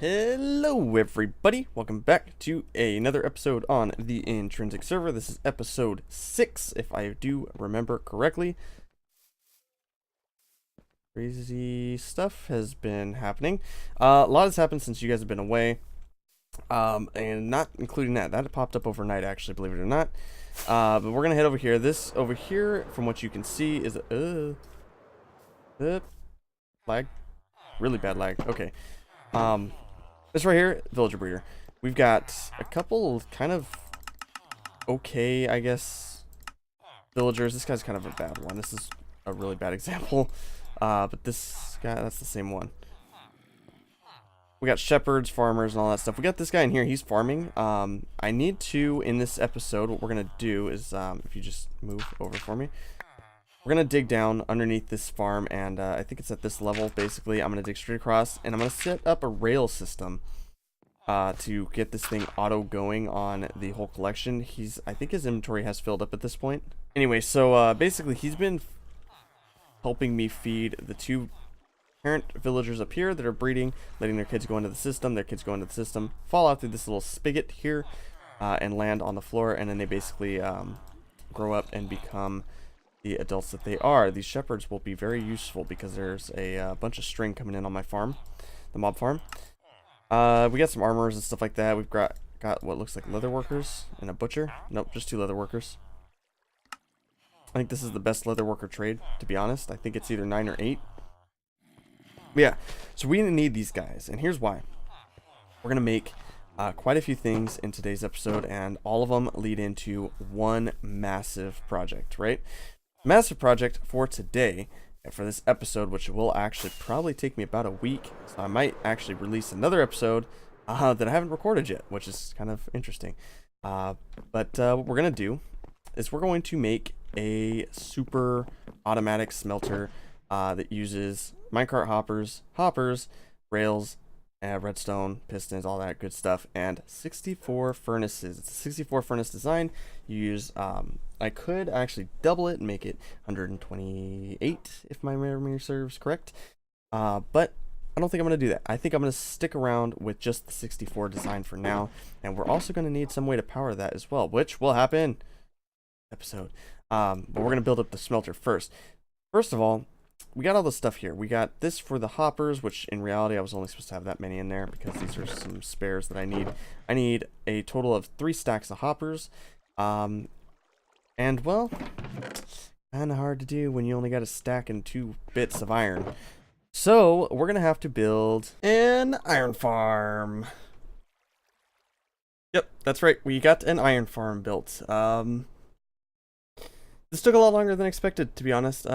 Hello everybody, welcome back to another episode on the Intrinsic server. This is episode 6, if I do remember correctly. Crazy stuff has been happening. A lot has happened since you guys have been away. And not including that popped up overnight, actually, believe it or not. But we're gonna head over here. This over here, from what you can see, is lag, really bad lag. Okay. This right here, villager breeder. We've got a couple kind of okay, I guess, villagers. This guy's kind of a bad one. This is a really bad example. But this guy, that's the same one. We got shepherds, farmers, and all that stuff. We got this guy in here. He's farming. I need to, in this episode, what we're going to do is, if you just move over for me, we're going to dig down underneath this farm, and I think it's at this level, basically. I'm going to dig straight across, and I'm going to set up a rail system to get this thing auto-going on the whole collection. I think his inventory has filled up at this point. Anyway, so basically, he's been helping me feed the two parent villagers up here that are breeding, letting their kids go into the system. Their kids go into the system, fall out through this little spigot here, and land on the floor, and then they basically grow up and become the adults that they are. These shepherds will be very useful because there's a bunch of string coming in on my farm, the mob farm. We got some armorers and stuff like that. We've got what looks like leather workers and a butcher. Nope, just 2 leather workers. I think this is the best leather worker trade, to be honest. I think it's either 9 or 8. But yeah, so we need these guys, and here's why. We're gonna make quite a few things in today's episode, and all of them lead into one massive project, right? Massive project for today, and for this episode, which will actually probably take me about a week, so I might actually release another episode that I haven't recorded yet, which is kind of interesting. But what we're gonna do is we're going to make a super automatic smelter that uses minecart hoppers, rails, redstone, pistons, all that good stuff, and 64 furnaces. It's a 64 furnace design. You use, I could actually double it and make it 128 if my memory serves correct, but I don't think I'm going to do that. I think I'm going to stick around with just the 64 design for now, and we're also going to need some way to power that as well, which will happen episode. But we're going to build up the smelter first. First of all, we got all the stuff here. We got this for the hoppers, which in reality I was only supposed to have that many in there because these are some spares that I need. I need a total of 3 stacks of hoppers. And well, kind of hard to do when you only got a stack and 2 bits of iron. So we're going to have to build an iron farm. Yep, that's right. We got an iron farm built. This took a lot longer than expected, to be honest.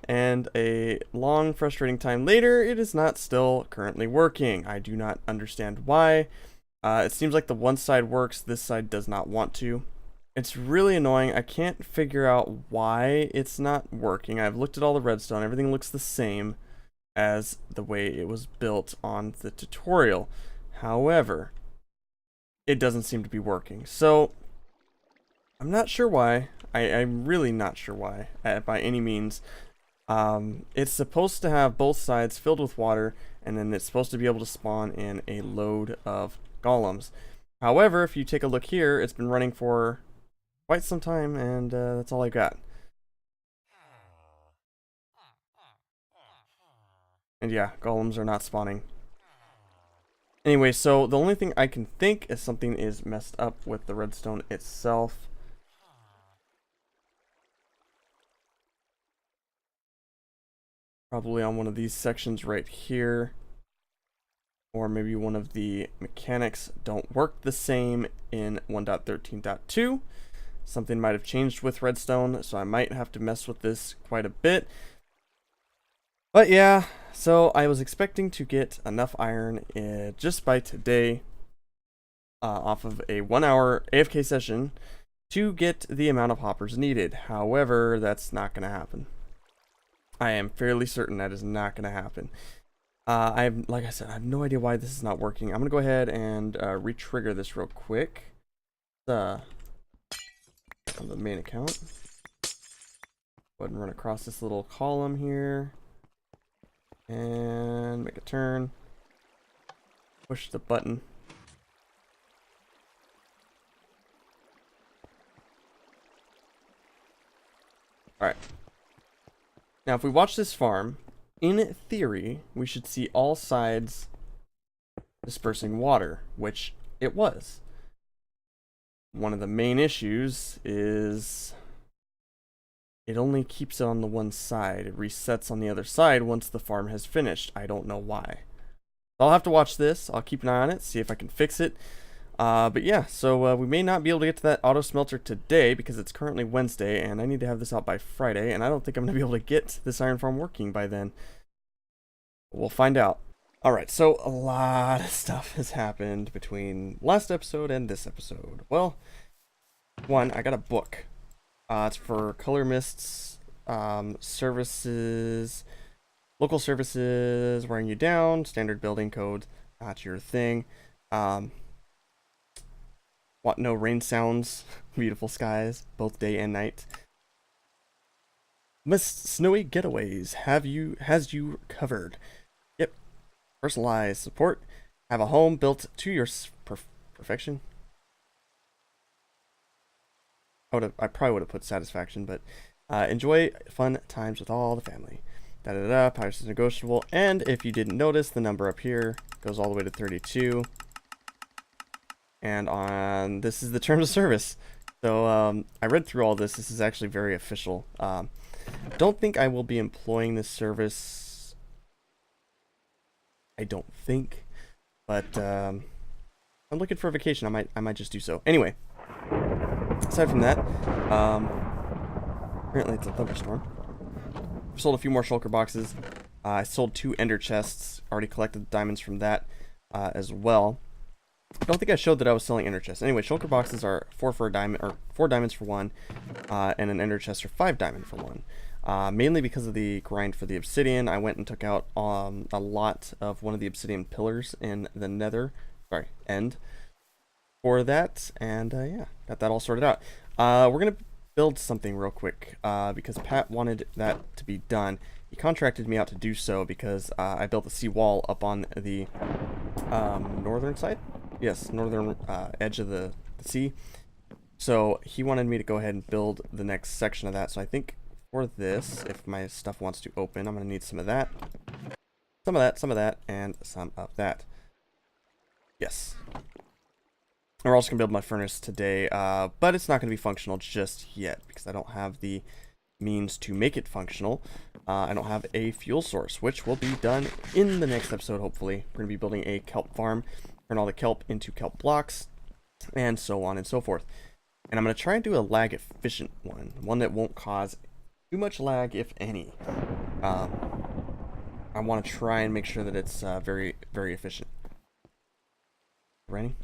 And a long, frustrating time later, it is not still currently working. I do not understand why. It seems like the one side works, this side does not want to. It's really annoying. I can't figure out why it's not working. I've looked at all the redstone. Everything looks the same as the way it was built on the tutorial. However, it doesn't seem to be working. So, I'm not sure why. I'm really not sure why, by any means. It's supposed to have both sides filled with water, and then it's supposed to be able to spawn in a load of golems. However, if you take a look here, it's been running for quite some time, and that's all I got. And yeah, golems are not spawning. Anyway, so the only thing I can think is something is messed up with the redstone itself. Probably on one of these sections right here, or maybe one of the mechanics don't work the same in 1.13.2. Something might have changed with redstone, so I might have to mess with this quite a bit. But yeah, so I was expecting to get enough iron just by today off of a 1-hour AFK session to get the amount of hoppers needed. However, that's not going to happen. I am fairly certain that is not going to happen. Like I said, I have no idea why this is not working. I'm going to go ahead and re-trigger this real quick. On the main account. Go ahead and run across this little column here. And make a turn. push the button. Alright. Now, if we watch this farm, in theory, we should see all sides dispersing water, which it was. One of the main issues is it only keeps it on the one side. It resets on the other side once the farm has finished. I don't know why. I'll have to watch this. I'll keep an eye on it, see if I can fix it. But yeah, so we may not be able to get to that auto smelter today because it's currently Wednesday and I need to have this out by Friday, and I don't think I'm going to be able to get this iron farm working by then. We'll find out. Alright, so a lot of stuff has happened between last episode and this episode. Well, one, I got a book. It's for color mists, services, local services, wearing you down, standard building code, not your thing. Want no rain sounds, beautiful skies, both day and night. Mist snowy getaways has you covered. Yep. Personalized support. Have a home built to your perfection. I probably would have put satisfaction, but enjoy fun times with all the family. Da-da-da, price is negotiable, and if you didn't notice, the number up here goes all the way to 32. And on this is the terms of service. So I read through all this. This is actually very official. Don't think I will be employing this service. I don't think, but I'm looking for a vacation. I might just do so. Anyway, aside from that, apparently it's a thunderstorm. I've sold a few more shulker boxes. I sold 2 ender chests. Already collected diamonds from that as well. I don't think I showed that I was selling ender chests. Anyway, shulker boxes are 4 for a diamond, or 4 diamonds for 1, and an ender chest are 5 diamond for 1. Mainly because of the grind for the obsidian. I went and took out a lot of one of the obsidian pillars in the end for that, and yeah, got that all sorted out. We're gonna build something real quick because Pat wanted that to be done. He contracted me out to do so because I built a seawall up on the northern side. Yes, northern edge of the sea. So he wanted me to go ahead and build the next section of that. So I think for this, if my stuff wants to open, I'm going to need some of that, some of that, some of that, and some of that. Yes. We're also going to build my furnace today, but it's not going to be functional just yet because I don't have the means to make it functional. I don't have a fuel source, which will be done in the next episode, hopefully. We're going to be building a kelp farm, turn all the kelp into kelp blocks, and so on and so forth. And I'm going to try and do a lag efficient one that won't cause too much lag, if any. I want to try and make sure that it's very, very efficient. Raining?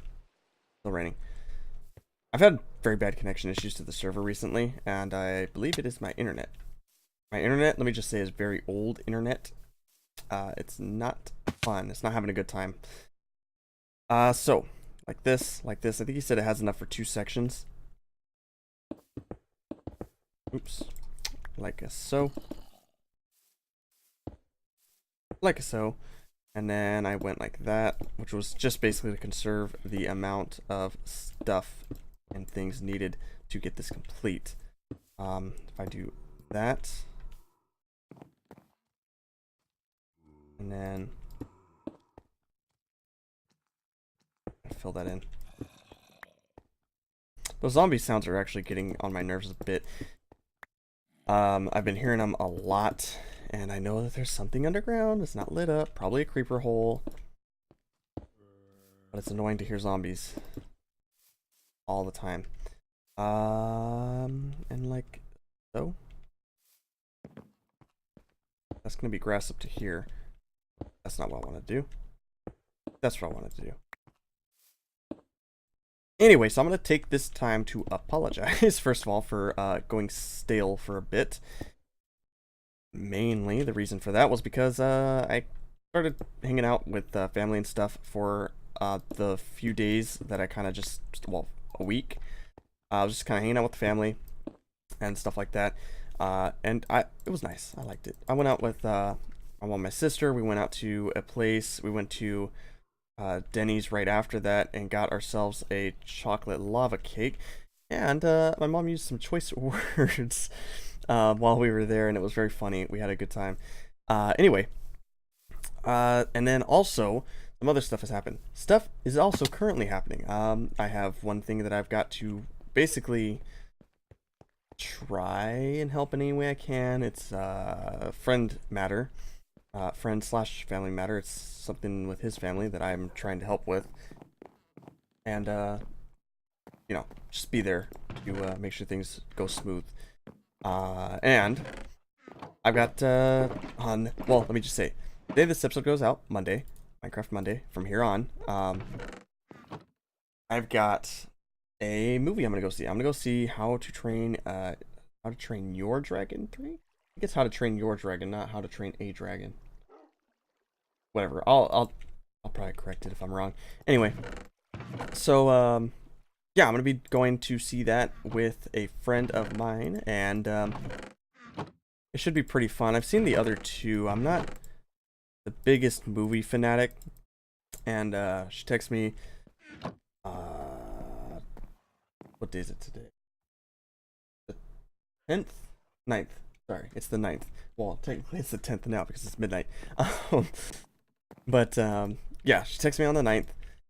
Still raining. I've had very bad connection issues to the server recently, and I believe it is my internet. My internet, let me just say, is very old internet. It's not fun. It's not having a good time. So, like this. I think he said it has enough for 2 sections. Oops. Like so. Like so. And then I went like that, which was just basically to conserve the amount of stuff and things needed to get this complete. If I do that, and then fill that in. Those zombie sounds are actually getting on my nerves a bit. I've been hearing them a lot, and I know that there's something underground. It's not lit up, probably a creeper hole, but it's annoying to hear zombies all the time. And like so. That's gonna be grass up to here. That's not what I want to do. That's what I wanted to do. Anyway, so I'm going to take this time to apologize, first of all, for going stale for a bit. Mainly, the reason for that was because I started hanging out with family and stuff for the few days that I kind of just, well, a week. I was just kind of hanging out with the family and stuff like that. And it was nice. I liked it. I went out with my sister. We went out to a place. We went to Denny's right after that and got ourselves a chocolate lava cake. And my mom used some choice words while we were there, and it was very funny. We had a good time. Anyway, and then also some other stuff has happened. Stuff is also currently happening. I have one thing that I've got to basically try and help in any way I can. It's friend matter. Friend/family matter. It's something with his family that I'm trying to help with. And, you know, just be there to make sure things go smooth. And I've got, well, let me just say, the day this episode goes out, Monday, Minecraft Monday, from here on, I've got a movie I'm gonna go see. I'm gonna go see How to Train Your Dragon 3? I think it's How to Train Your Dragon, not How to Train a Dragon. Whatever. I'll probably correct it if I'm wrong. Anyway, so yeah, I'm gonna be going to see that with a friend of mine, and it should be pretty fun. I've seen the other two. I'm not the biggest movie fanatic, and she texts me. What day is it today? The 10th? 9th. Sorry, it's the 9th. Well, technically it's the 10th now because it's midnight. But yeah, she texted me on the 9th,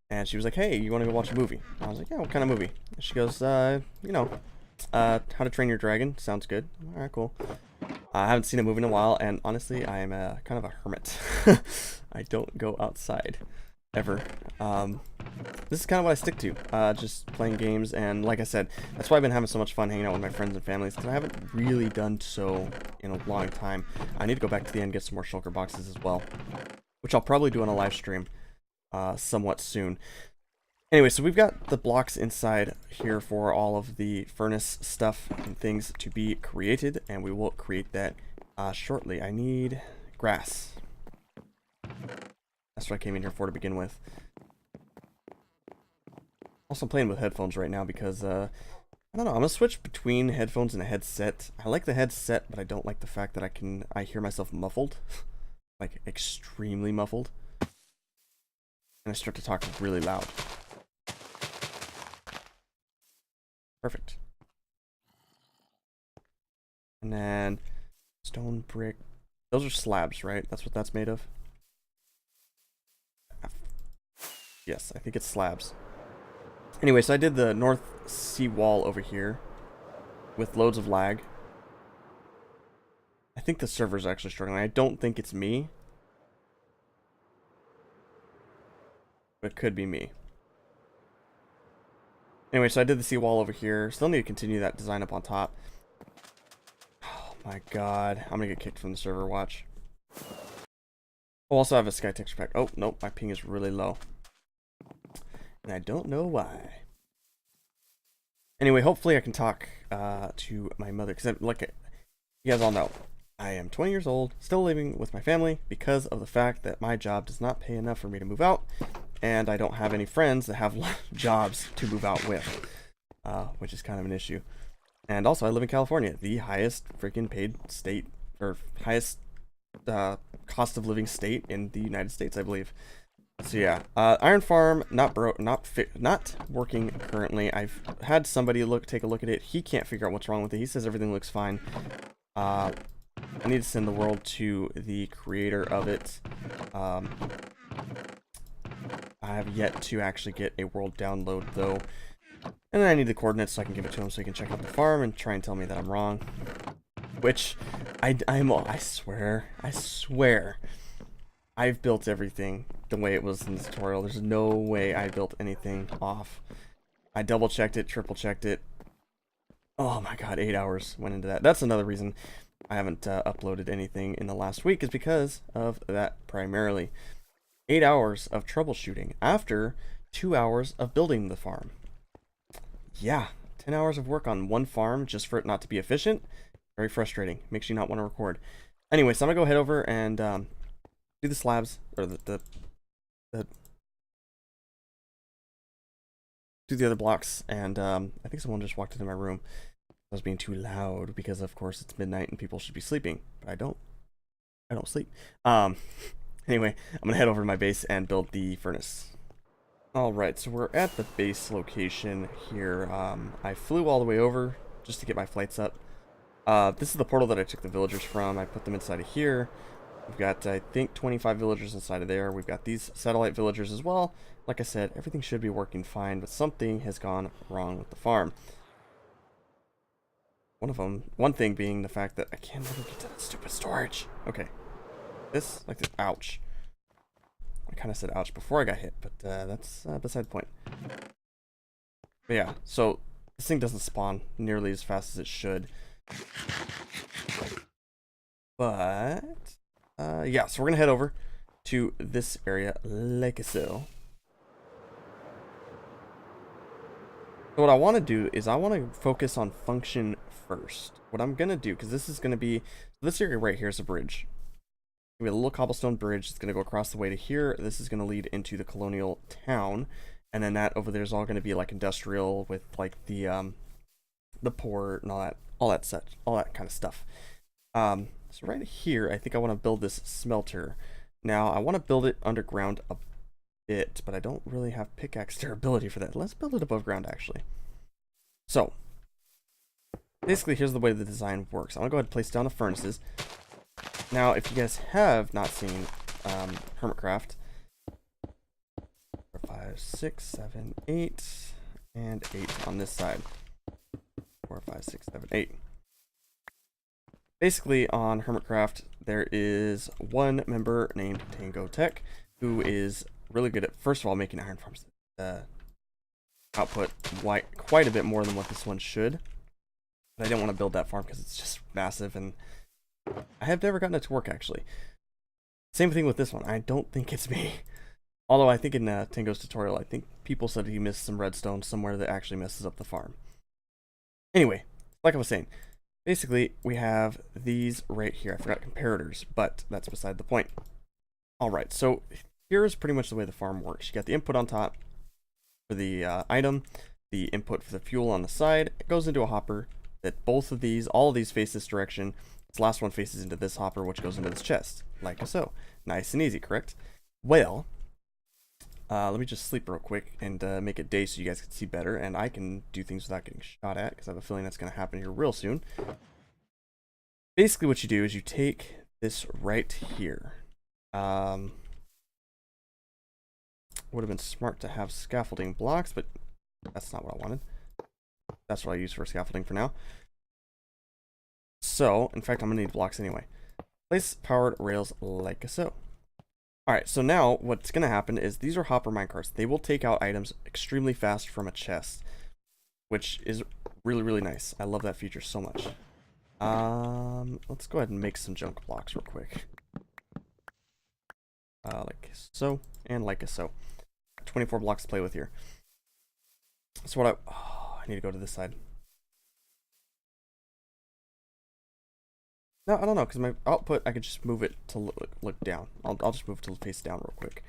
and she was like, "Hey, you want to go watch a movie?" I was like, "Yeah, what kind of movie?" And she goes, you know, How to Train Your Dragon. Sounds good. All right, cool. I haven't seen a movie in a while, and honestly, I am kind of a hermit. I don't go outside ever. This is kind of what I stick to, just playing games, and like I said, that's why I've been having so much fun hanging out with my friends and families, because I haven't really done so in a long time. I need to go back to the end and get some more shulker boxes as well, which I'll probably do on a live stream somewhat soon. Anyway, so we've got the blocks inside here for all of the furnace stuff and things to be created, and we will create that shortly. I need grass. That's what I came in here for to begin with. Also, I'm playing with headphones right now because, I don't know, I'm gonna switch between headphones and a headset. I like the headset, but I don't like the fact that I hear myself muffled. Like, extremely muffled. And I start to talk really loud. Perfect. And then stone brick. Those are slabs, right? That's what that's made of? Yes, I think it's slabs. Anyway, so I did the north sea wall over here with loads of lag. I think the server's actually struggling. I don't think it's me. But it could be me. Anyway, so I did the seawall over here. Still need to continue that design up on top. Oh my god. I'm gonna get kicked from the server, watch. I'll also have a sky texture pack. Oh, nope, my ping is really low. And I don't know why. Anyway, hopefully I can talk to my mother. Because, like, you guys all know, I am 20 years old, still living with my family because of the fact that my job does not pay enough for me to move out. And I don't have any friends that have jobs to move out with, which is kind of an issue. And also, I live in California, the highest freaking paid state, or highest cost of living state in the United States, I believe. So yeah, Iron Farm not working currently. I've had somebody take a look at it. He can't figure out what's wrong with it. He says everything looks fine. I need to send the world to the creator of it. I have yet to actually get a world download though. And then I need the coordinates so I can give it to him so he can check out the farm and try and tell me that I'm wrong. Which, I swear, I've built everything the way it was in the tutorial. There's no way I built anything off. I double checked it, triple checked it. Oh my god, 8 hours went into that. That's another reason I haven't uploaded anything in the last week, is because of that primarily. 8 hours of troubleshooting after 2 hours of building the farm. Yeah, 10 hours of work on one farm just for it not to be efficient. Very frustrating. Makes you not want to record. Anyway, so I'm gonna go head over and do the slabs, or do the other blocks. And I think someone just walked into my room. I was being too loud because, of course, it's midnight and people should be sleeping, but I don't sleep. Anyway, I'm gonna head over to my base and build the furnace. Alright, so we're at the base location here. I flew all the way over just to get my flights up. This is the portal that I took the villagers from. I put them inside of here. We've got, I think, 25 villagers inside of there. We've got these satellite villagers as well. Like I said, everything should be working fine, but something has gone wrong with the farm. One thing being the fact that I can't ever get to that stupid storage. Okay. This, like this, ouch. I kind of said ouch before I got hit, but that's beside the point. But yeah, so this thing doesn't spawn nearly as fast as it should. But, yeah, so we're going to head over to this area like so. So what I want to do is I want to focus on function first. What I'm going to do, because this is going to be, this area right here is a bridge. We have a little cobblestone bridge. It's going to go across the way to here. This is going to lead into the colonial town. And then that over there is all going to be like industrial with like the port and all that kind of stuff. So right here, I think I want to build this smelter. Now, I want to build it underground a bit, but I don't really have pickaxe durability for that. Let's build it above ground, actually. So, basically, here's the way the design works. I'm going to go ahead and place down the furnaces. Now, if you guys have not seen Hermitcraft, 4, 5, 6, 7, 8, and 8 on this side. 4, 5, 6, 7, 8. Basically, on Hermitcraft, there is one member named Tango Tech who is really good at, first of all, making iron farms. Output quite a bit more than what this one should. But I didn't want to build that farm because it's just massive, and I have never gotten it to work, actually. Same thing with this one. I don't think it's me. Although I think in Tango's tutorial, I think people said he missed some redstone somewhere that actually messes up the farm. Anyway, like I was saying, basically we have these right here. I forgot comparators, but that's beside the point. Alright, so here's pretty much the way the farm works. You got the input on top for the item, the input for the fuel on the side. It goes into a hopper that all of these face this direction. This last one faces into this hopper, which goes into this chest, like so. Nice and easy, correct? Well, let me just sleep real quick and make it day so you guys can see better, and I can do things without getting shot at, because I have a feeling that's going to happen here real soon. Basically, what you do is you take this right here. Would have been smart to have scaffolding blocks, but that's not what I wanted. That's what I use for scaffolding for now. So, in fact, I'm going to need blocks anyway. Place powered rails like so. Alright, so now what's going to happen is these are hopper minecarts. They will take out items extremely fast from a chest, which is really, really nice. I love that feature so much. Let's go ahead and make some junk blocks real quick. Like so, and like so. 24 blocks to play with here. So what I need to go to this side. No, I don't know, because my output, I could just move it to look down. I'll just move it to face down real quick.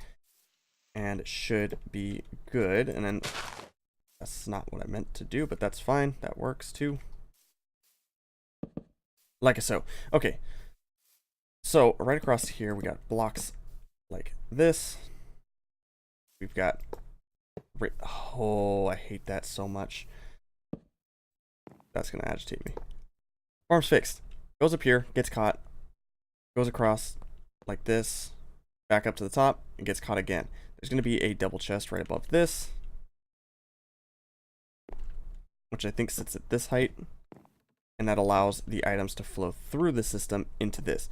And it should be good. And then, that's not what I meant to do, but that's fine. That works too. Like so. Okay. So, right across here, we got blocks like this. We've got... Oh, I hate that so much. That's going to agitate me. Farm's fixed. Goes up here, gets caught, goes across like this, back up to the top, and gets caught again. There's going to be a double chest right above this, which I think sits at this height, and that allows the items to flow through the system into this.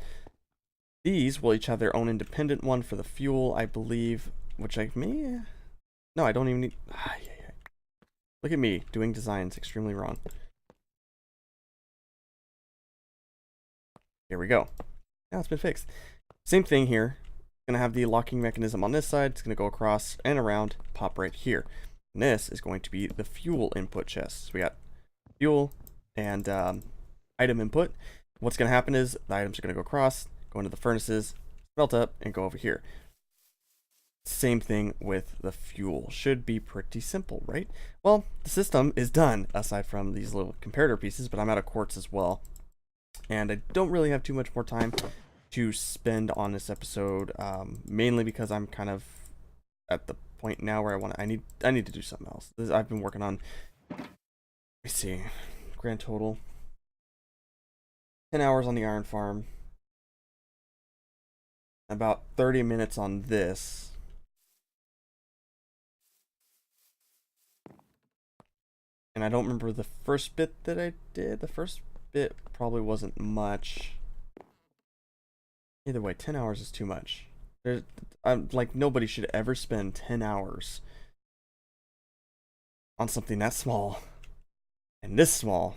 These will each have their own independent one for the fuel, I believe, which I may... No, I don't even need... Look at me, doing designs extremely wrong. Here we go. Now it's been fixed. Same thing here. Gonna have the locking mechanism on this side. It's gonna go across and around, pop right here. And this is going to be the fuel input chest. So we got fuel and item input. What's gonna happen is the items are gonna go across, go into the furnaces, melt up, and go over here. Same thing with the fuel. Should be pretty simple, right? Well, the system is done, aside from these little comparator pieces, but I'm out of quartz as well. And I don't really have too much more time to spend on this episode, mainly because I'm kind of at the point now where I need to do something else. I've been working on, let me see, grand total 10 hours on the iron farm, about 30 minutes on this. And I don't remember the first bit that I did. The first bit probably wasn't much. Either way, 10 hours is too much. I'm like, nobody should ever spend 10 hours on something that small and this small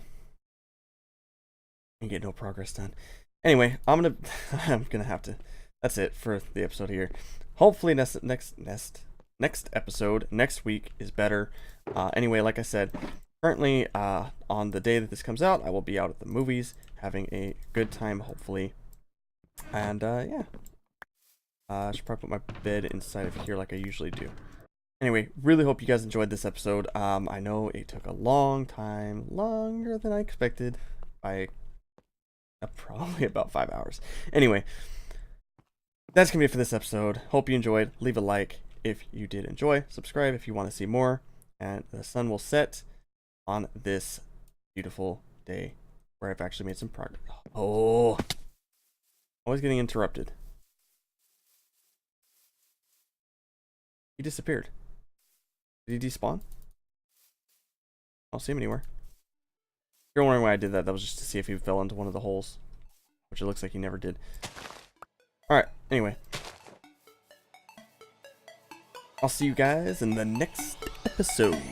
and get no progress done. Anyway, I'm gonna have to. That's it for the episode here. Hopefully next episode next week is better. Anyway, like I said, currently on the day that this comes out, I will be out at the movies having a good time, hopefully. And yeah, I should probably put my bed inside of here like I usually do. Anyway, really hope you guys enjoyed this episode. I know it took a long time, longer than I expected, by probably about 5 hours. Anyway, that's gonna be it for this episode. Hope you enjoyed. Leave a like if you did enjoy. Subscribe if you want to see more. And the sun will set on this beautiful day where I've actually made some progress. Oh, always getting interrupted. He disappeared. Did he despawn? I don't see him anywhere. If you're wondering why I did that, that was just to see if he fell into one of the holes, which it looks like he never did. Alright, anyway. I'll see you guys in the next episode.